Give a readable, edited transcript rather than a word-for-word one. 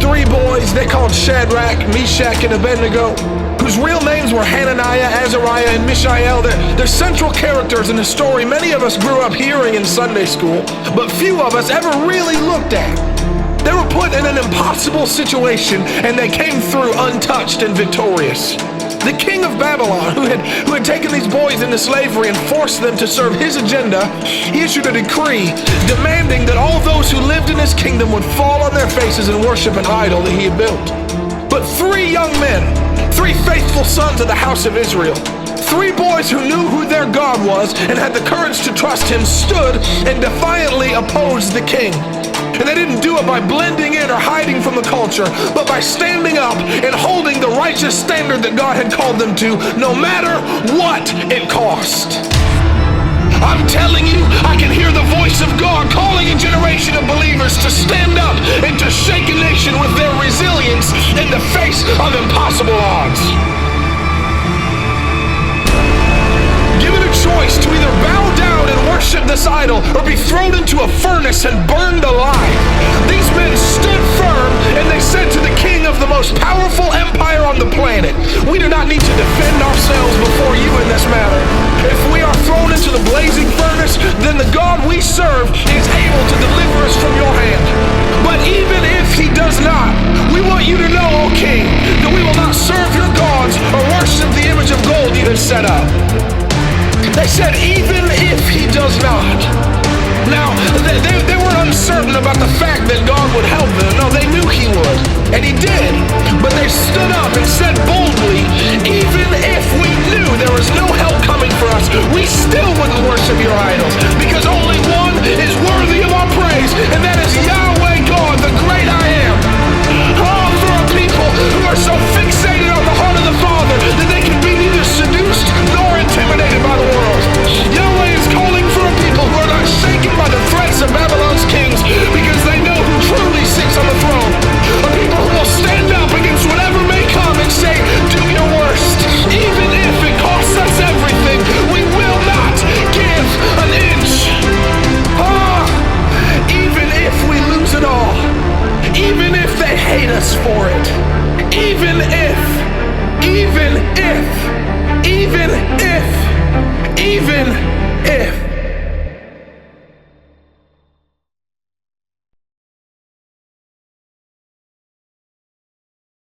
three boys they called Shadrach, Meshach, and Abednego, whose real names were Hananiah, Azariah, and Mishael. They're central characters in a story many of us grew up hearing in Sunday school, but few of us ever really looked at. They were put in an impossible situation, and they came through untouched and victorious. The king of Babylon, who had taken these boys into slavery and forced them to serve his agenda, he issued a decree demanding that all those who lived in his kingdom would fall on their faces and worship an idol that he had built. But three young men, three faithful sons of the house of Israel, three boys who knew who their God was and had the courage to trust him, stood and defiantly opposed the king. And they didn't do it by blending in or hiding from the culture, but by standing up and holding the righteous standard that God had called them to, no matter what it cost. I'm telling you, I can hear the voice of God calling a generation of believers to stand up and to shake a nation with their resilience in the face of impossible odds. Given a choice to either bow down and worship this idol or be thrown into a furnace and burned alive, these men stood firm and they said to the king of the most powerful empire on the planet, "We do not need to defend ourselves before you in this matter. If we are thrown into the blazing furnace, then the God we serve is able to deliver us from your hand. But even if he does not, we want you to know, O king, that we will not serve your gods or worship the image of gold you have set up." They said, even if he does not. Now, they were uncertain about the fact that God would help them. No, they knew he would, and he did. But they stood up and said boldly, even if we knew there was no help coming for us, we still wouldn't worship your idols, because only one is worthy of our praise, and that is Yahweh God, the great I am. Oh, for a people who are so fixated on the heart of the Father that they can be neither seduced nor intimidated by the world. Yahweh is calling for a people who are not shaken by the threats of Babylon's kings, because they know who truly sits on the throne. A people who will stand up against whatever may come and say, do your worst. Even if it costs us everything, we will not give an inch. Even if we lose it all, even if they hate us for it, even if